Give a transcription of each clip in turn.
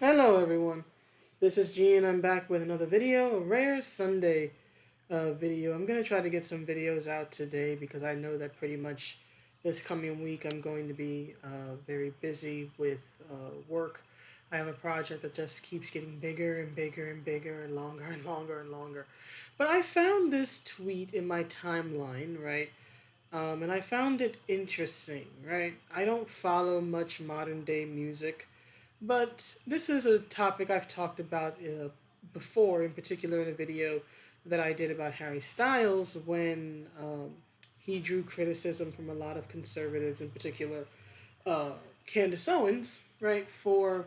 Hello everyone, this is G and I'm back with another video, a rare Sunday video. I'm going to try to get some videos out today because I know that pretty much this coming week I'm going to be very busy with work. I have a project that just keeps getting bigger and bigger and bigger and longer and longer and longer. But I found this tweet in my timeline, right? And I found it interesting, right? I don't follow much modern day music. But this is a topic I've talked about before, in particular in a video that I did about Harry Styles when he drew criticism from a lot of conservatives, in particular uh, Candace Owens, right, for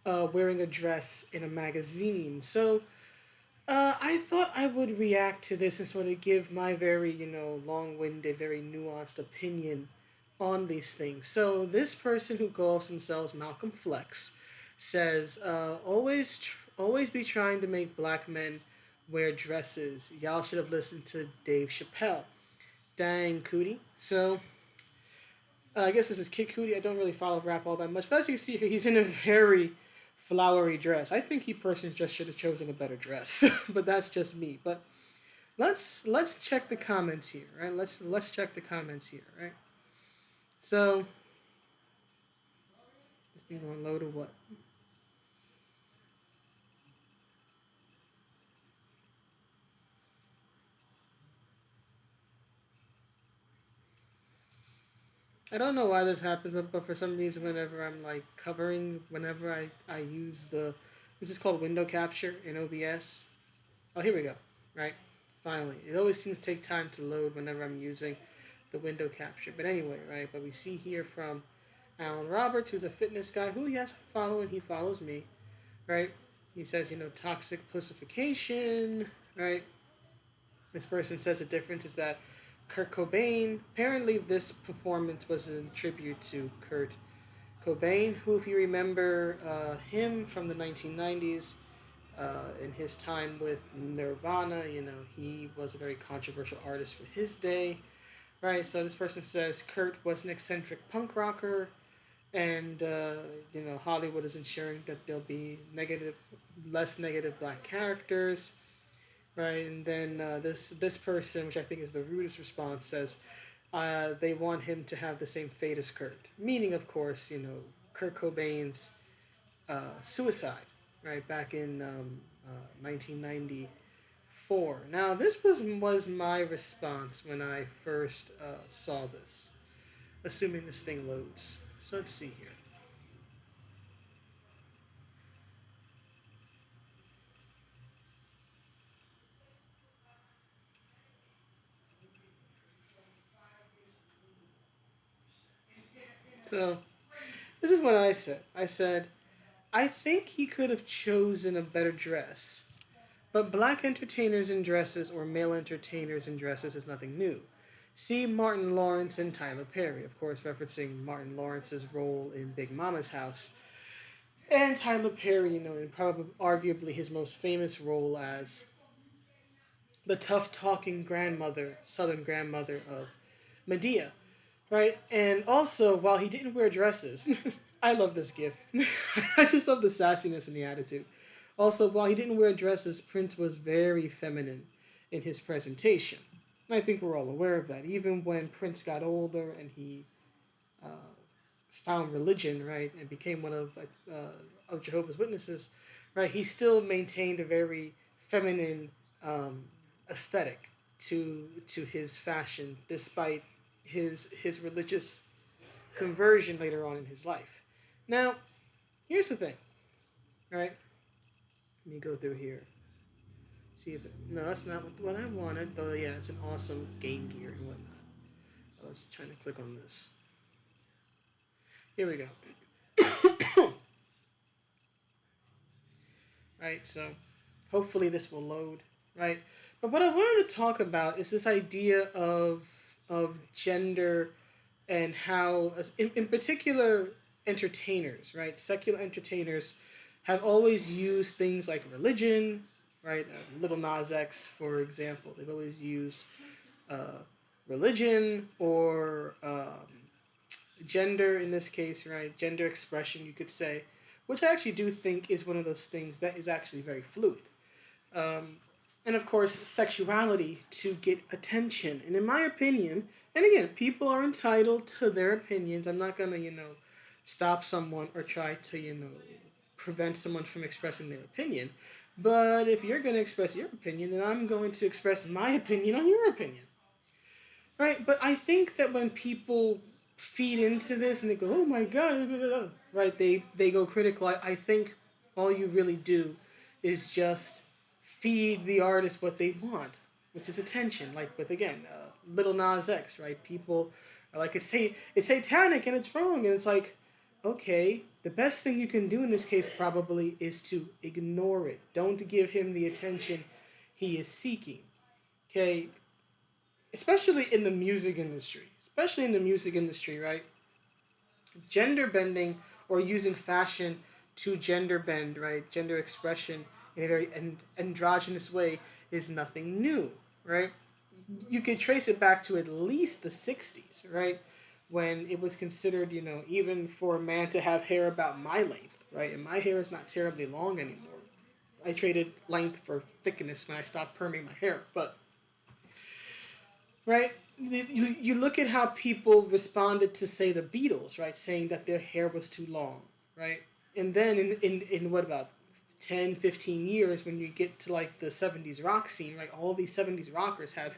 wearing a dress in a magazine. So I thought I would react to this and sort of give my very, long-winded, very nuanced opinion on these things. So this person who calls themselves Malcolm Flex says, always be trying to make black men wear dresses. Y'all should have listened to Dave Chappelle. Dang, Cudi. So I guess this is Kid Cudi. I don't really follow rap all that much, but as you see here, he's in a very flowery dress. I think he personally just should have chosen a better dress, but that's just me. But let's check the comments here, right? Let's check the comments here, right? So this thing gonna load or what? I don't know why this happens, but for some reason, whenever I'm like covering, whenever I use this is called window capture in OBS. Oh, here we go. Right, finally, it always seems to take time to load whenever I'm using the window capture. But anyway, right, but we see here from Alan Roberts, who's a fitness guy who, yes, I follow and he follows me, right? He says, toxic pussification, right? This person says the difference is that Kurt Cobain, apparently this performance was in tribute to Kurt Cobain, who, if you remember him from the 1990s, in his time with Nirvana, he was a very controversial artist for his day, right? So this person says Kurt was an eccentric punk rocker, and Hollywood is ensuring that there'll be less negative black characters, right? And then this person, which I think is the rudest response, says they want him to have the same fate as Kurt, meaning, of course, Kurt Cobain's suicide, right, back in 1994. Now, this was my response when I first saw this, assuming this thing loads. So let's see here. So this is what I said. I said, I think he could have chosen a better dress. But black entertainers in dresses or male entertainers in dresses is nothing new. See Martin Lawrence and Tyler Perry, of course, referencing Martin Lawrence's role in Big Mama's House. And Tyler Perry, in probably arguably his most famous role as the tough talking grandmother, southern grandmother of Medea, right? And also, while he didn't wear dresses, I love this gif. I just love the sassiness and the attitude. Also, while he didn't wear dresses, Prince was very feminine in his presentation. And I think we're all aware of that. Even when Prince got older and he uh, found religion, right, and became one of Jehovah's Witnesses, right, he still maintained a very feminine um, aesthetic to his fashion, despite his religious conversion later on in his life. Now, here's the thing, right? Let me go through here. See if it. No, that's not what I wanted. Though, yeah, it's an awesome Game Gear and whatnot. I was trying to click on this. Here we go. Right, so hopefully this will load. Right, but what I wanted to talk about is this idea of gender and how, in particular, entertainers, right, secular entertainers, have always used things like religion, right? Little Nas X, for example, they've always used uh, religion or gender in this case, right? Gender expression, you could say, which I actually do think is one of those things that is actually very fluid. Um, and of course, sexuality to get attention. And in my opinion, and again, people are entitled to their opinions. I'm not gonna, stop someone or try to, prevent someone from expressing their opinion. But if you're gonna express your opinion, then I'm going to express my opinion on your opinion. Right? But I think that when people feed into this and they go, "Oh my god," right? They go critical. I think all you really do is just feed the artist what they want, which is attention. Like with again, Little Nas X, right? People are like, it's satanic and it's wrong, and it's like, okay, the best thing you can do in this case probably is to ignore it. Don't give him the attention he is seeking. Okay, especially in the music industry, right? Gender bending or using fashion to gender bend, right? Gender expression in a very androgynous way is nothing new, right? You could trace it back to at least the 60s, right? When it was considered, even for a man to have hair about my length, right? And my hair is not terribly long anymore. I traded length for thickness when I stopped perming my hair, but right? You look at how people responded to, say, the Beatles, right? Saying that their hair was too long, right? And then in what about 10, 15 years, when you get to like the 70s rock scene, right? All these 70s rockers have,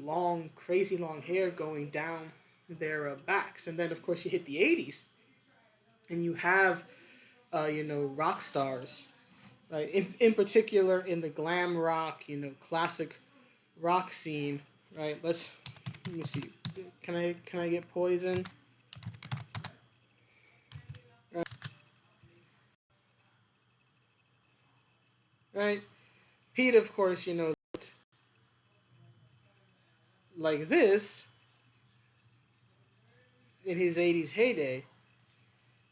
long, crazy long hair going down their backs. And then, of course, you hit the 80s and you have, rock stars, right? In particular, in the glam rock, classic rock scene, right? Let me see. Can I get poison? Right. Pete, of course, like this in his '80s heyday,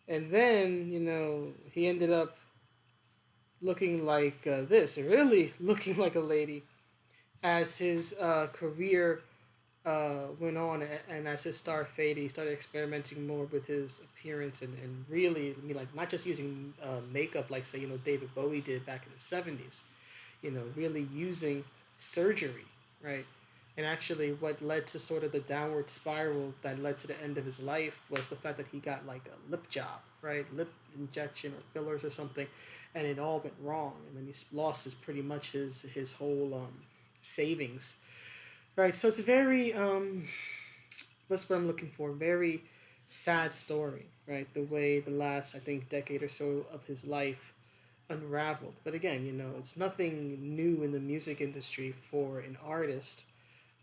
and then he ended up looking like this, really looking like a lady as his career went on, and as his star faded, he started experimenting more with his appearance and really, like not just using makeup like say David Bowie did back in the '70s. Really using surgery, right? And actually, what led to sort of the downward spiral that led to the end of his life was the fact that he got like a lip job, right? Lip injection or fillers or something, and it all went wrong. And then he lost pretty much his whole savings, right? So it's a very what's what I'm looking for? Very sad story, right? The way the last I think decade or so of his life unraveled. But again, it's nothing new in the music industry for an artist,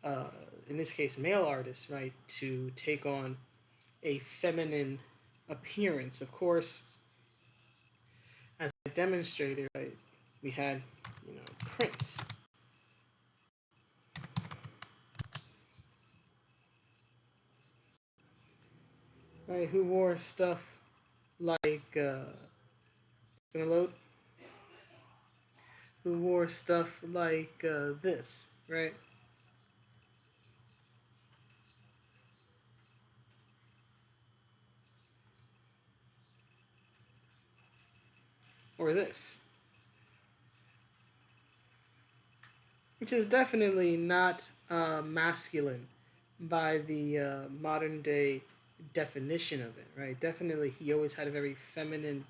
uh, in this case, male artist, right, to take on a feminine appearance. Of course, as I demonstrated, right, we had, Prince, right, who wore stuff like, gonna load, who wore stuff like this, right, or this, which is definitely not masculine by the modern day definition of it, right? Definitely, he always had a very feminine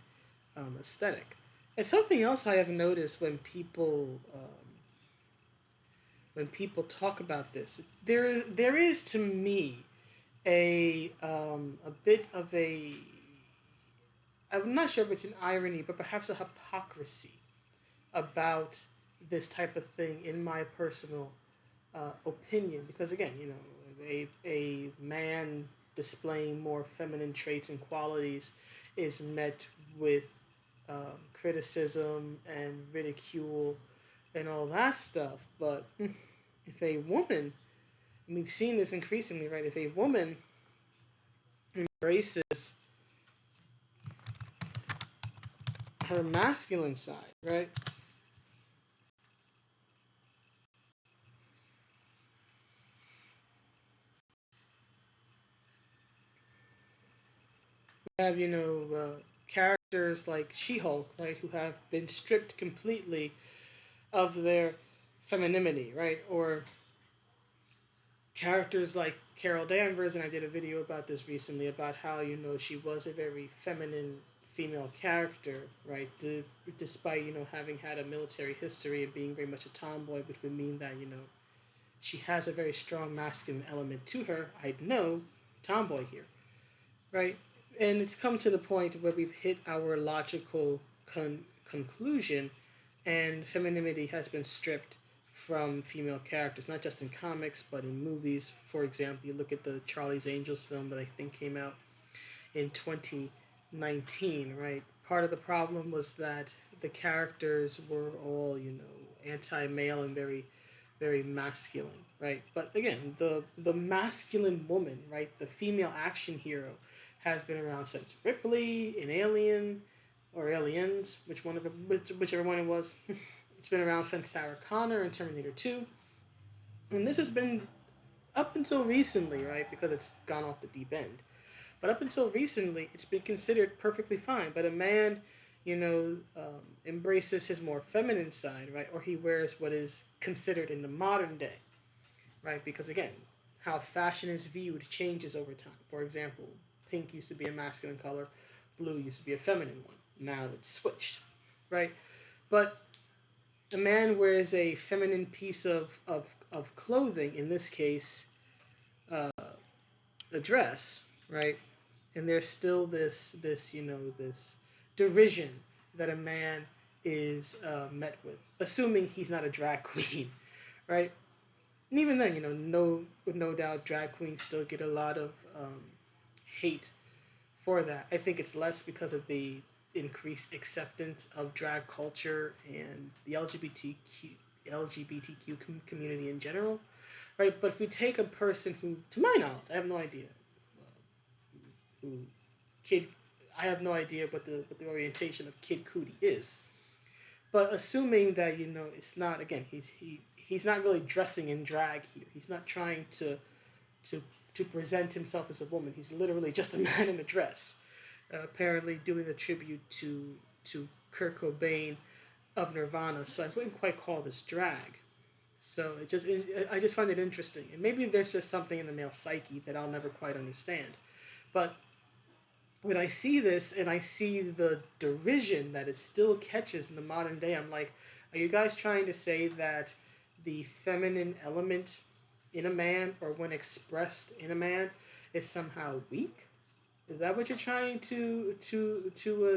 aesthetic. And something else I have noticed when people talk about this, there is to me a bit of a, I'm not sure if it's an irony, but perhaps a hypocrisy about this type of thing in my personal opinion, because again, a man displaying more feminine traits and qualities is met with criticism and ridicule and all that stuff. But if a woman, and we've seen this increasingly, right? If a woman embraces her masculine side, right? Have characters characters like She-Hulk, right, who have been stripped completely of their femininity, right, or characters like Carol Danvers, and I did a video about this recently about how she was a very feminine female character, right? Despite having had a military history and being very much a tomboy, which would mean that she has a very strong masculine element to her. I'd know tomboy here, right? And it's come to the point where we've hit our logical conclusion, and femininity has been stripped from female characters, not just in comics, but in movies. For example, you look at the Charlie's Angels film that I think came out in 2019, right? Part of the problem was that the characters were all, anti-male and very, very masculine, right? But again, the masculine woman, right, the female action hero, has been around since Ripley in Alien, or Aliens, whichever one it was. It's been around since Sarah Connor in Terminator 2, and this has been up until recently, right? Because it's gone off the deep end. But up until recently, it's been considered perfectly fine. But a man, embraces his more feminine side, right? Or he wears what is considered in the modern day, right? Because again, how fashion is viewed changes over time. For example, pink used to be a masculine color, blue used to be a feminine one. Now it's switched, right? But a man wears a feminine piece of clothing, in this case, uh, a dress, right? And there's still this derision that a man is met with, assuming he's not a drag queen, right? And even then, no doubt, drag queens still get a lot of hate for that. I think it's less because of the increased acceptance of drag culture and the LGBTQ community in general, right? But if we take a person who, to my knowledge, I have no idea, who Kid, I have no idea what the orientation of Kid Cudi is, but assuming that it's not, again, he's not really dressing in drag here. He's not trying to to present himself as a woman. He's literally just a man in a dress, apparently doing a tribute to Kurt Cobain of Nirvana. So I wouldn't quite call this drag. So I just find it interesting, and maybe there's just something in the male psyche that I'll never quite understand. But when I see this and I see the derision that it still catches in the modern day, I'm like, are you guys trying to say that the feminine element in a man, or when expressed in a man, is somehow weak? Is that what you're trying to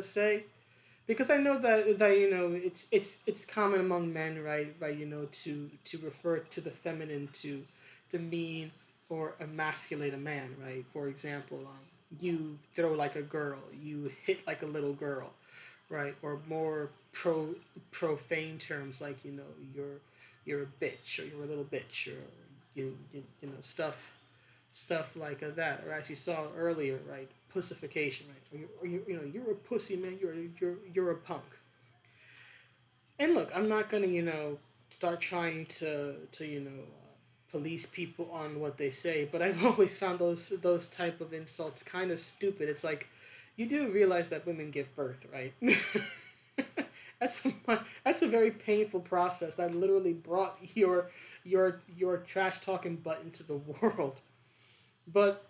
say? Because I know that it's common among men, right, to refer to the feminine to demean or emasculate a man, right? For example, you throw like a girl, you hit like a little girl, right? Or more profane terms like you're a bitch, or you're a little bitch, or stuff like that. Or as you saw earlier, right? Pussification, right? You're a pussy, man. You're a punk. And look, I'm not gonna start trying to police people on what they say, but I've always found those type of insults kind of stupid. It's like, you do realize that women give birth, right? that's that's a very painful process that literally brought your trash talking butt into the world. But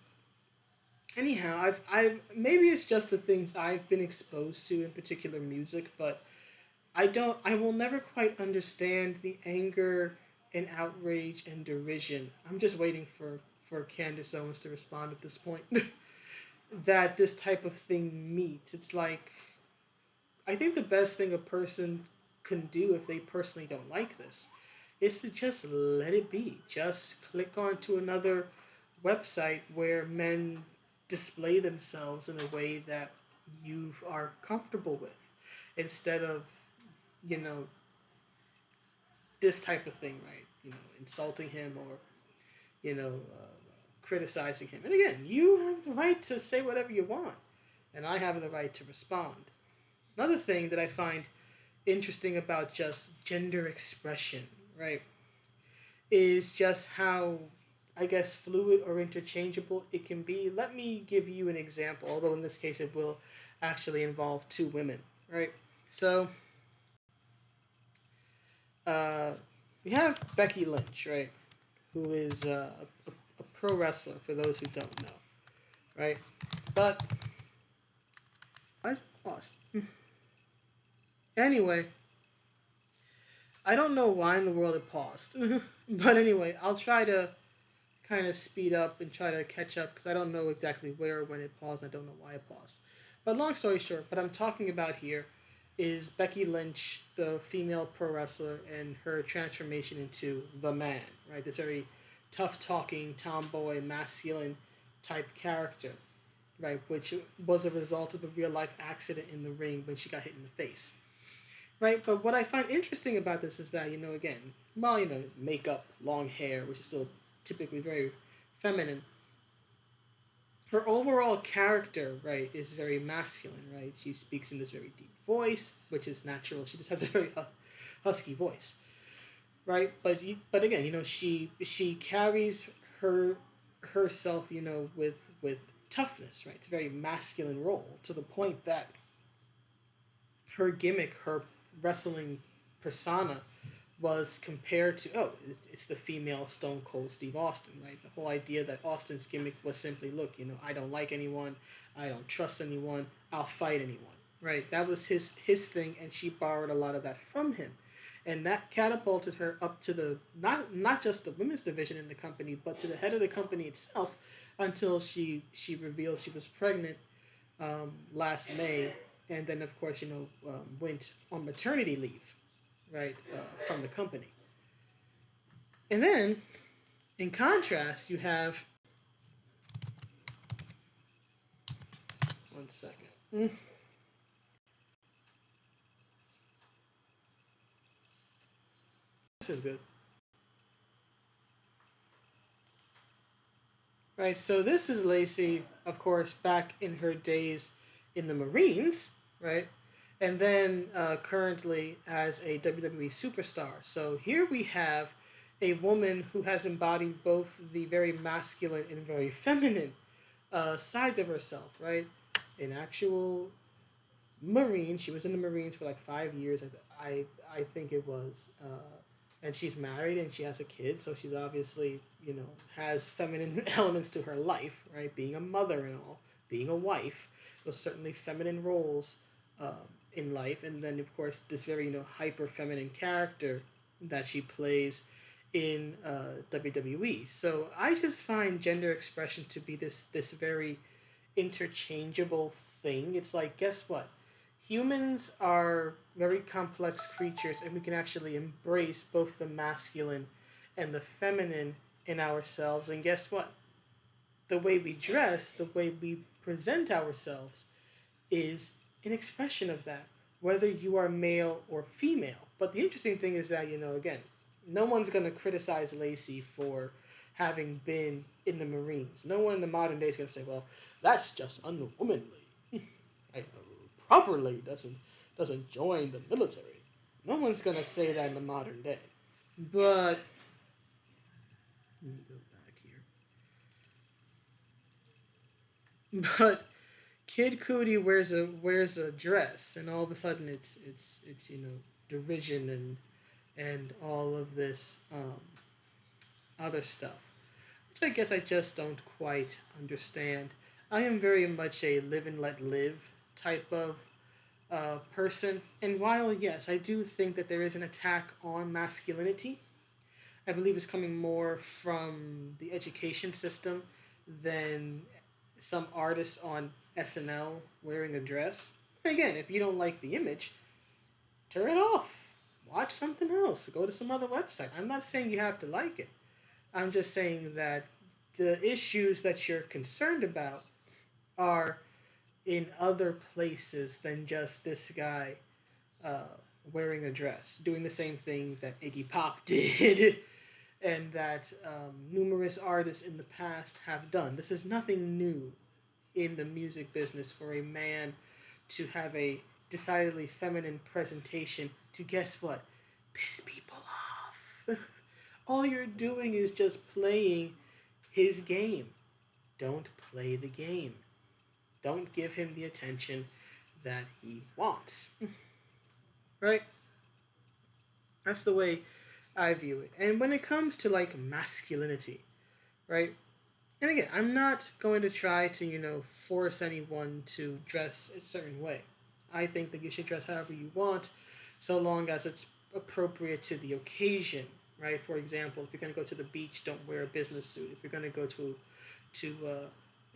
anyhow, I've maybe it's just the things I've been exposed to in particular music, but I will never quite understand the anger and outrage and derision. I'm just waiting for Candace Owens to respond at this point. That this type of thing meets. It's like, I think the best thing a person can do if they personally don't like this is to just let it be. Just click on to another website where men display themselves in a way that you are comfortable with, instead of, you know, this type of thing, right? Insulting him, or, criticizing him. And again, you have the right to say whatever you want, and I have the right to respond. Another thing that I find interesting about just gender expression, right, is just how, I guess, fluid or interchangeable it can be. Let me give you an example, although in this case it will actually involve two women, right? So uh, we have Becky Lynch, right, who is a pro wrestler for those who don't know, right? But why is it lost? Anyway, I don't know why in the world it paused, but anyway, I'll try to kind of speed up and try to catch up because I don't know exactly where or when it paused. I don't know why it paused. But long story short, what I'm talking about here is Becky Lynch, the female pro wrestler, and her transformation into the man, right? This very tough talking, tomboy, masculine type character, right? Which was a result of a real life accident in the ring when she got hit in the face, right? But what I find interesting about this is that, again, well, makeup, long hair, which is still typically very feminine, her overall character, right, is very masculine, right? She speaks in this very deep voice, which is natural. She just has a very husky voice, right? But again, she carries her herself, with toughness, right? It's a very masculine role to the point that her gimmick, her wrestling persona, was compared to, oh, it's the female Stone Cold Steve Austin, right? The whole idea that Austin's gimmick was simply, look, I don't like anyone, I don't trust anyone, I'll fight anyone, right? That was his thing, and she borrowed a lot of that from him, and that catapulted her up to the not just the women's division in the company, but to the head of the company itself, until she revealed she was pregnant last May, and then of course went on maternity leave, right, from the company. And then, in contrast, you have 1 second. This is good. Right, so this is Lacey, of course, back in her days in the Marines, right? And then currently as a WWE superstar. So here we have a woman who has embodied both the very masculine and very feminine sides of herself, right? An actual Marine. She was in the Marines for like 5 years. I think it was, and she's married and she has a kid. So she's obviously has feminine elements to her life, right? Being a mother and all, being a wife. Those are certainly feminine roles um, in life. And then of course this very hyper feminine character that she plays in WWE. So I just find gender expression to be this very interchangeable thing. It's like, guess what? Humans are very complex creatures, and we can actually embrace both the masculine and the feminine in ourselves. And guess what? The way we dress, the way we present ourselves, is an expression of that, whether you are male or female. But the interesting thing is that, again, no one's going to criticize Lacey for having been in the Marines. No one in the modern day is going to say, well, that's just unwomanly. A properly doesn't join the military. No one's going to say that in the modern day. But let me go back here. But Kid Cudi wears a dress, and all of a sudden it's derision and all of this other stuff, which I guess I just don't quite understand. I am very much a live and let live type of person, and while yes, I do think that there is an attack on masculinity, I believe it's coming more from the education system than some artist on SNL wearing a dress. Again, if you don't like the image, turn it off. Watch something else. Go to some other website. I'm not saying you have to like it. I'm just saying that the issues that you're concerned about are in other places than just this guy uh, wearing a dress, doing the same thing that Iggy Pop did and that numerous artists in the past have done. This is nothing new in the music business for a man to have a decidedly feminine presentation to, guess what, piss people off. All you're doing is just playing his game. Don't play the game. Don't give him the attention. that he wants. Right? That's the way I view it. And when it comes to like masculinity, right? And again, I'm not going to try to, force anyone to dress a certain way. I think that you should dress however you want, so long as it's appropriate to the occasion, right? For example, if you're going to go to the beach, don't wear a business suit. If you're going to go to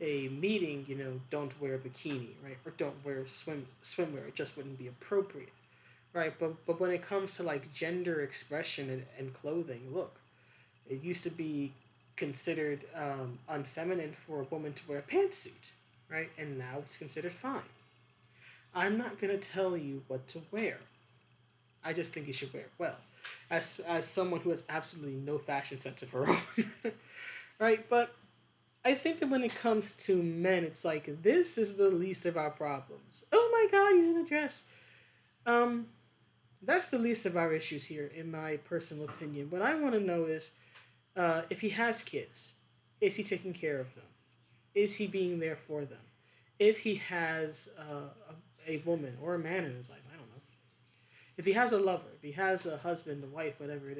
a meeting, don't wear a bikini, right? Or don't wear swimwear. It just wouldn't be appropriate, right? But when it comes to like gender expression and clothing, look, it used to be considered unfeminine for a woman to wear a pantsuit, right? And now it's considered fine. I'm not gonna tell you what to wear. I just think you should wear it well. As someone who has absolutely no fashion sense of her own, right? But I think that when it comes to men, it's like this is the least of our problems. Oh my God, he's in a dress. Um, that's the least of our issues here, in my personal opinion. What I want to know is, if he has kids, is he taking care of them? Is he being there for them? If he has a woman or a man in his life, I don't know. If he has a lover, if he has a husband, a wife, whatever it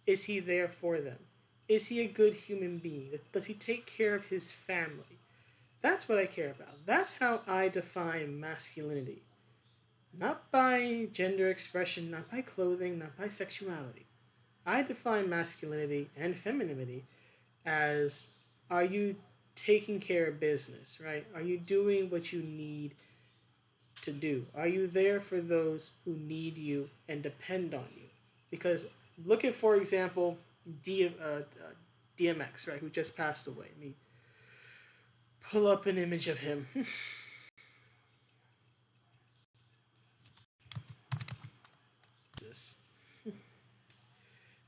is he there for them? Is he a good human being? Does he take care of his family? That's what I care about. That's how I define masculinity. Not by gender expression, not by clothing, not by sexuality. I define masculinity and femininity as, are you taking care of business, right? Are you doing what you need to do? Are you there for those who need you and depend on you? Because look at, for example, DMX, right, who just passed away. Let me pull up an image of him.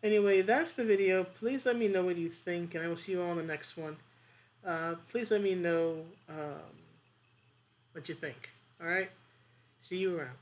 Anyway, that's the video. Please let me know what you think, and I will see you all on the next one. Please let me know what you think. All right? See you around.